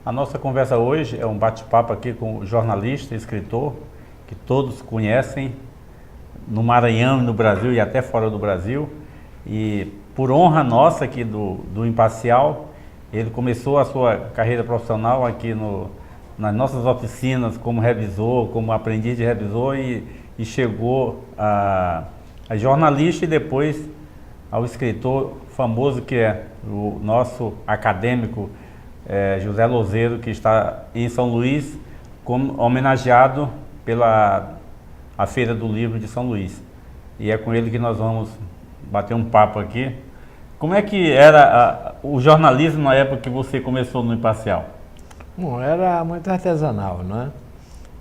A nossa conversa hoje é um bate-papo aqui com o jornalista e escritor que todos conhecem no Maranhão, no Brasil e até fora do Brasil. E por honra nossa aqui do Imparcial, ele começou a sua carreira profissional aqui nas nossas oficinas como revisor, como aprendiz de revisor e chegou a jornalista e depois ao escritor famoso que é o nosso acadêmico José Lozeiro, que está em São Luís, como homenageado pela a Feira do Livro de São Luís. E é com ele que nós vamos bater um papo aqui. Como é que era o jornalismo na época que você começou no Imparcial? Bom, era muito artesanal, não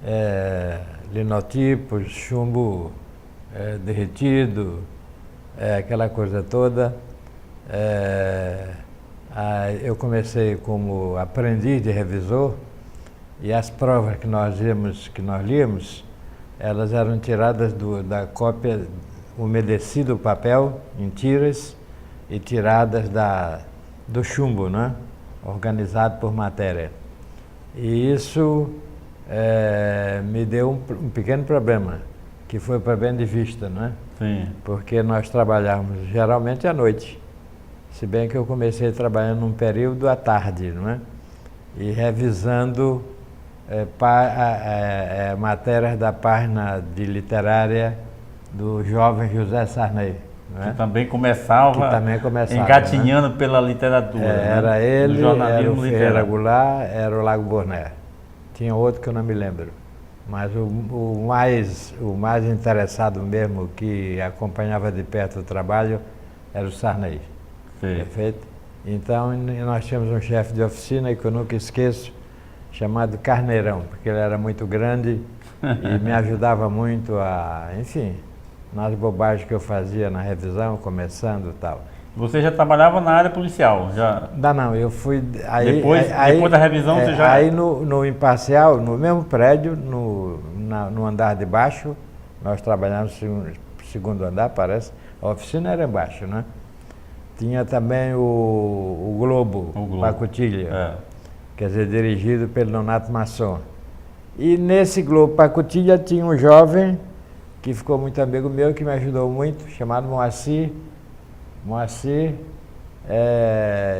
é? Linotipos, chumbo derretido, aquela coisa toda. Eu comecei como aprendiz de revisor e as provas que nós líamos, elas eram tiradas da cópia, umedecido o papel em tiras e tiradas do chumbo, né? Organizado por matéria. E isso me deu um pequeno problema, que foi o problema de vista, né? Sim. Porque nós trabalhávamos geralmente à noite. Se bem que eu comecei trabalhando num período à tarde, não é? E revisando matérias da página de literária do jovem José Sarney. Não é? Que também começava engatinhando, né? Pela literatura. Era né? ele, era o Ferreira literário. Goulart, era o Lago Bournet. Tinha outro que eu não me lembro. Mas o mais interessado mesmo, que acompanhava de perto o trabalho, era o Sarney. Sim. Perfeito? Então, nós tínhamos um chefe de oficina que eu nunca esqueço, chamado Carneirão, porque ele era muito grande e me ajudava muito enfim, nas bobagens que eu fazia na revisão, começando e tal. Você já trabalhava na área policial? Já... Não, eu fui... Depois da revisão você já... Aí no Imparcial, no mesmo prédio, no andar de baixo, nós trabalhávamos no segundo andar, parece, a oficina era embaixo, né? Tinha também o Globo. Pacotilha, quer dizer, dirigido pelo Nonato Masson. E nesse Globo Pacotilha tinha um jovem que ficou muito amigo meu, que me ajudou muito, chamado Moacir.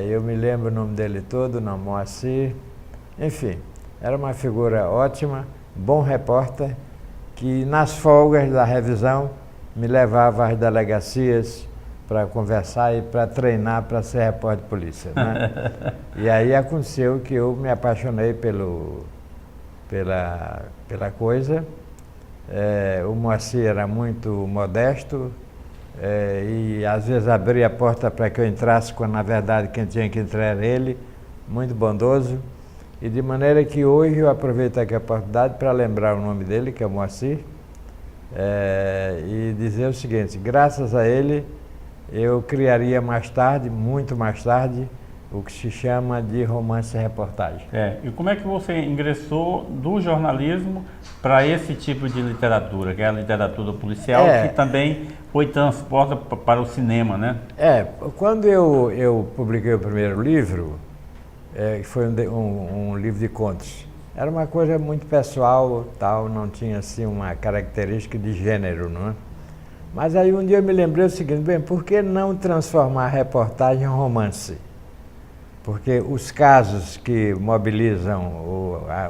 Eu me lembro o nome dele todo, não, Moacir. Enfim, era uma figura ótima, bom repórter, que nas folgas da revisão me levava às delegacias para conversar e para treinar para ser repórter de polícia, né? E aí aconteceu que eu me apaixonei pela coisa. O Moacir era muito modesto e às vezes abria a porta para que eu entrasse, quando na verdade quem tinha que entrar era ele, muito bondoso. E de maneira que hoje eu aproveito aqui a oportunidade para lembrar o nome dele, que é o Moacir, e dizer o seguinte: graças a ele eu criaria mais tarde, muito mais tarde, o que se chama de romance-reportagem. E como é que você ingressou do jornalismo para esse tipo de literatura, que é a literatura policial, que também foi transposta para o cinema, né? Quando eu publiquei o primeiro livro, que foi um livro de contos, era uma coisa muito pessoal, tal, não tinha assim uma característica de gênero, não é? Mas aí um dia eu me lembrei o seguinte: bem, por que não transformar a reportagem em romance? Porque os casos que mobilizam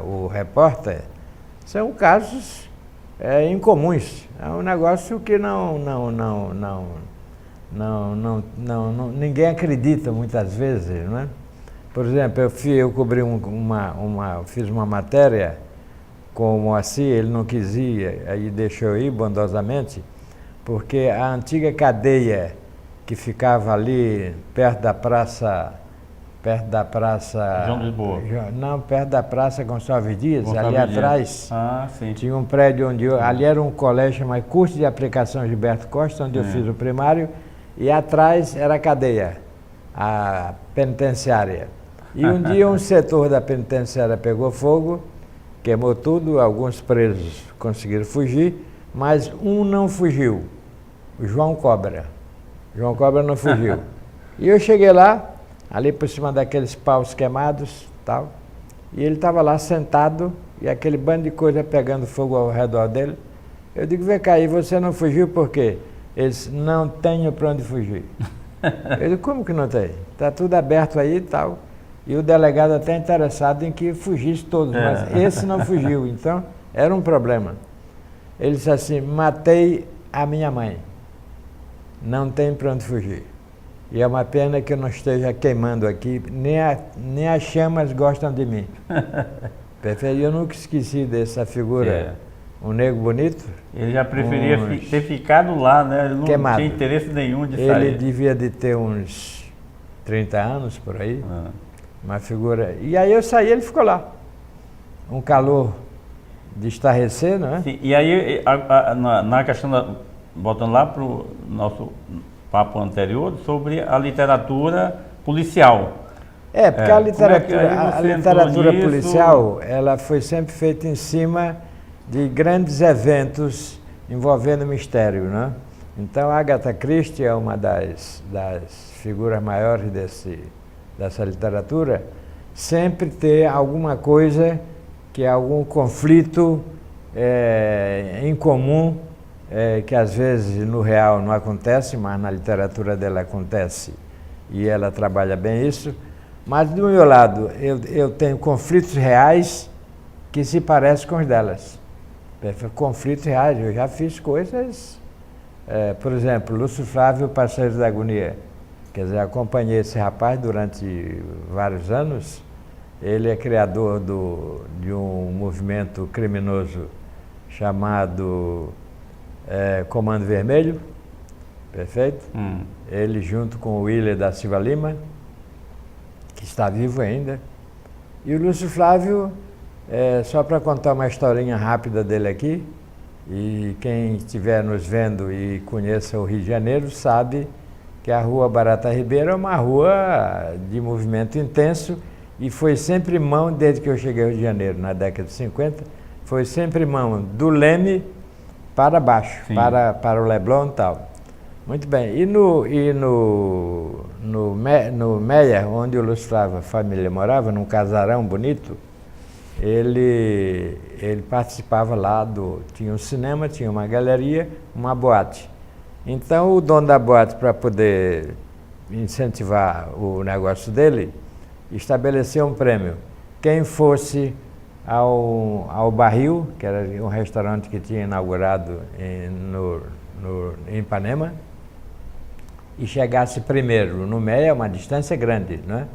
o repórter são casos incomuns. É um negócio que ninguém acredita muitas vezes, não é? Por exemplo, eu cobri fiz uma matéria com o Moacir, ele não quis ir, aí deixou eu ir bondosamente, porque a antiga cadeia que ficava ali perto da praça João Lisboa. Não, perto da Praça Gonçalves Dias, Gonçalves ali Dias. atrás, sim. Tinha um prédio onde ali era um colégio chamado Curso de Aplicação Gilberto Costa, onde eu fiz o primário, e atrás era a cadeia, a penitenciária. E um dia um setor da penitenciária pegou fogo, queimou tudo, alguns presos conseguiram fugir, mas um não fugiu, o João Cobra. João Cobra não fugiu. E eu cheguei lá, ali por cima daqueles paus queimados, tal, e ele estava lá sentado e aquele bando de coisa pegando fogo ao redor dele. Eu digo, vem cá, e você não fugiu por quê? Ele disse, não tenho para onde fugir. Eu digo, como que não tem? Está tudo aberto aí e tal. E o delegado até interessado em que fugisse todos, mas esse não fugiu, então era um problema. Ele disse assim, matei a minha mãe, não tem para onde fugir. E é uma pena que eu não esteja queimando aqui, nem as chamas gostam de mim. Perfeito, eu nunca esqueci dessa figura, um negro bonito. Ele já preferia ter ficado lá, né? Ele não queimado. Tinha interesse nenhum de sair. Ele devia de ter uns 30 anos, por aí. Uma figura. E aí eu saí, ele ficou lá. Um calor de estarrecer, não é? Sim, e aí, na questão, voltando lá para o nosso papo anterior, sobre a literatura policial. Porque a literatura policial, ela foi sempre feita em cima de grandes eventos envolvendo mistério, né? Então, a Agatha Christie é uma das figuras maiores dessa literatura, sempre ter alguma coisa que é algum conflito em comum, que às vezes no real não acontece, mas na literatura dela acontece, e ela trabalha bem isso. Mas do meu lado, eu tenho conflitos reais que se parecem com os delas. Conflitos reais, eu já fiz coisas, por exemplo, Lúcio Flávio, Parceiro da Agonia. Quer dizer, acompanhei esse rapaz durante vários anos. Ele é criador de um movimento criminoso chamado Comando Vermelho, perfeito? Ele junto com o Willer da Silva Lima, que está vivo ainda. E o Lúcio Flávio, só para contar uma historinha rápida dele aqui, e quem estiver nos vendo e conheça o Rio de Janeiro sabe que a Rua Barata Ribeiro é uma rua de movimento intenso e foi sempre mão, desde que eu cheguei ao Rio de Janeiro, na década de 50, foi sempre mão do Leme para baixo, para o Leblon e tal. Muito bem. E no Meia, onde o Lúcio Flávio, a família morava, num casarão bonito, ele participava lá tinha um cinema, tinha uma galeria, uma boate. Então o dono da boate, para poder incentivar o negócio dele, estabeleceu um prêmio. Quem fosse ao Barril, que era um restaurante que tinha inaugurado em Ipanema, e chegasse primeiro no Meia, uma distância grande, né?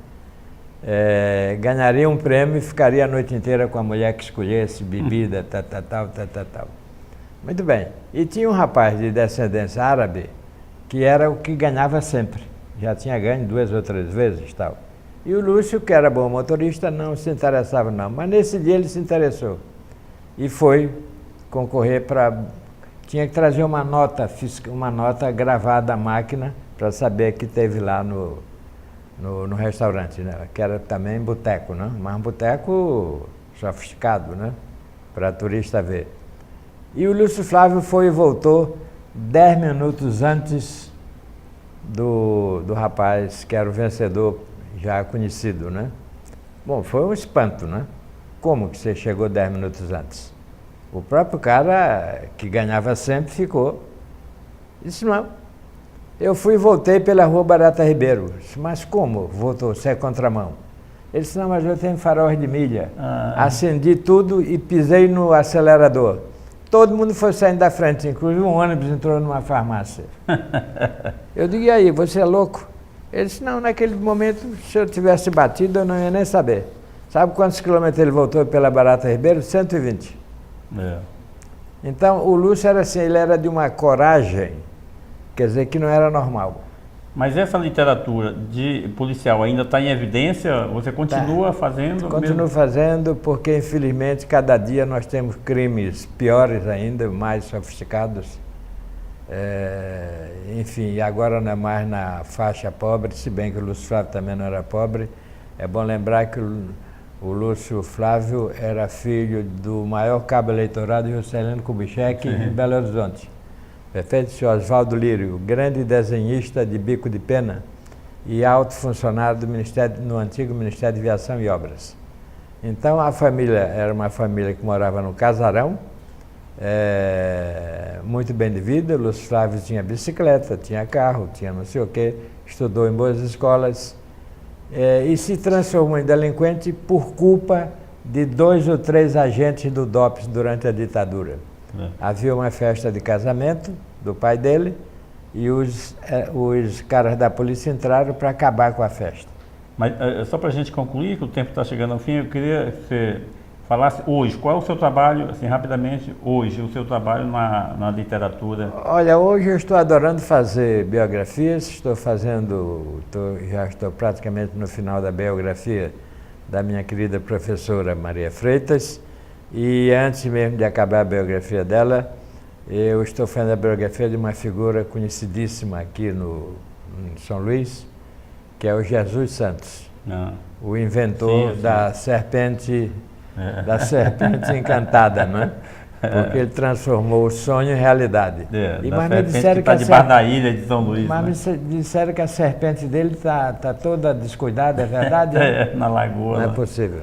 Ganharia um prêmio e ficaria a noite inteira com a mulher que escolhesse, bebida, tal. Muito bem. E tinha um rapaz de descendência árabe que era o que ganhava sempre. Já tinha ganho 2 ou 3 vezes, tal. E o Lúcio, que era bom motorista, não se interessava não. Mas nesse dia ele se interessou. E foi concorrer tinha que trazer uma nota gravada à máquina para saber que teve lá no restaurante, né? Que era também boteco, né? Mas um boteco sofisticado, né? Para turista ver. E o Lúcio Flávio foi e voltou 10 minutos antes do rapaz que era o vencedor já conhecido, né? Bom, foi um espanto, né? Como que você chegou 10 minutos antes? O próprio cara que ganhava sempre ficou. Disse, não. Eu fui e voltei pela Rua Barata Ribeiro. Disse, mas como voltou? Você é contramão? Ele disse, não, mas eu tenho faróis de milha. Acendi tudo e pisei no acelerador. Todo mundo foi saindo da frente, inclusive um ônibus entrou numa farmácia. Eu digo, e aí, você é louco? Ele disse, não, naquele momento, se eu tivesse batido, eu não ia nem saber. Sabe quantos quilômetros ele voltou pela Barata Ribeiro? 120. Então, o Lúcio era assim, ele era de uma coragem, quer dizer, que não era normal. Mas essa literatura de policial ainda está em evidência? Você continua fazendo? Continuo fazendo, porque infelizmente cada dia nós temos crimes piores ainda, mais sofisticados. Enfim, agora não é mais na faixa pobre, se bem que o Lúcio Flávio também não era pobre. É bom lembrar que o Lúcio Flávio era filho do maior cabo eleitoral de Juscelino Kubitschek em Belo Horizonte. Perfeito? O senhor Oswaldo Lírio, grande desenhista de Bico de Pena e alto funcionário do no antigo Ministério de Viação e Obras. Então a família era uma família que morava no casarão, muito bem de vida. Lúcio Flávio tinha bicicleta, tinha carro, tinha não sei o quê, estudou em boas escolas e se transformou em delinquente por culpa de 2 ou 3 agentes do DOPS durante a ditadura. Havia uma festa de casamento do pai dele e os caras da polícia entraram para acabar com a festa. Mas só para a gente concluir, que o tempo está chegando ao fim, eu queria que você falasse hoje, qual é o seu trabalho, assim, rapidamente, hoje, o seu trabalho na literatura? Olha, hoje eu estou adorando fazer biografias, já estou praticamente no final da biografia da minha querida professora Maria Freitas, e antes mesmo de acabar a biografia dela, eu estou fazendo a biografia de uma figura conhecidíssima aqui em São Luís, que é o Jesus Santos, o inventor da serpente encantada, não é? Porque ele transformou o sonho em realidade. Mas me disseram que está debaixo da ilha de São Luís. Mas me disseram que a serpente dele está toda descuidada, é verdade? Na lagoa. Não é possível.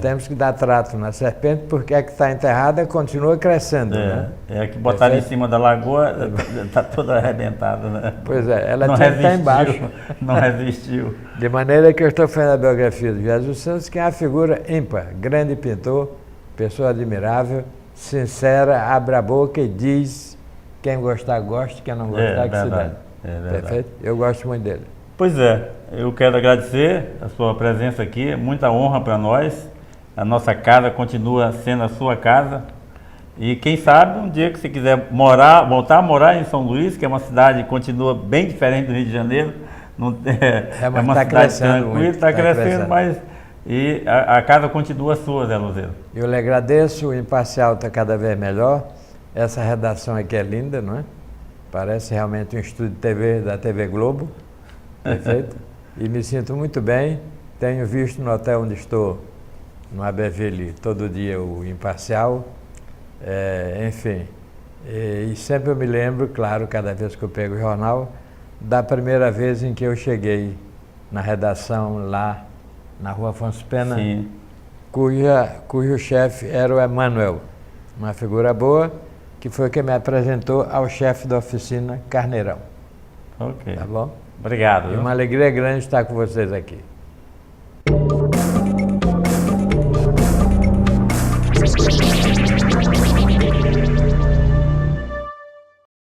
Temos que dar trato na serpente, porque a que está enterrada continua crescendo. Né? É que botaram em cima da lagoa, está toda arrebentada. Né? Pois é, ela tinha que estar embaixo. Não resistiu. De maneira que eu estou fazendo a biografia de Jesus Santos, que é uma figura ímpar, grande pintor, pessoa admirável, sincera, abre a boca e diz: quem gostar, goste, quem não gostar, que se dane. Perfeito? Eu gosto muito dele. Pois é, eu quero agradecer a sua presença aqui, é muita honra para nós. A nossa casa continua sendo a sua casa. E quem sabe um dia que você quiser voltar a morar em São Luís, que é uma cidade que continua bem diferente do Rio de Janeiro, é uma cidade tranquila, está crescendo, mas a casa continua sua, Zé Luzeiro. Eu lhe agradeço, o Imparcial está cada vez melhor. Essa redação aqui é linda, não é? Parece realmente um estúdio de TV da TV Globo. Perfeito? E me sinto muito bem. Tenho visto no hotel onde estou, no Aberville, todo dia o Imparcial. Enfim, e sempre eu me lembro, claro, cada vez que eu pego o jornal, da primeira vez em que eu cheguei na redação lá na Rua Afonso Pena, cujo chefe era o Emanuel, uma figura boa, que foi quem me apresentou ao chefe da oficina, Carneirão. Ok. Tá bom? Obrigado. E uma alegria grande estar com vocês aqui.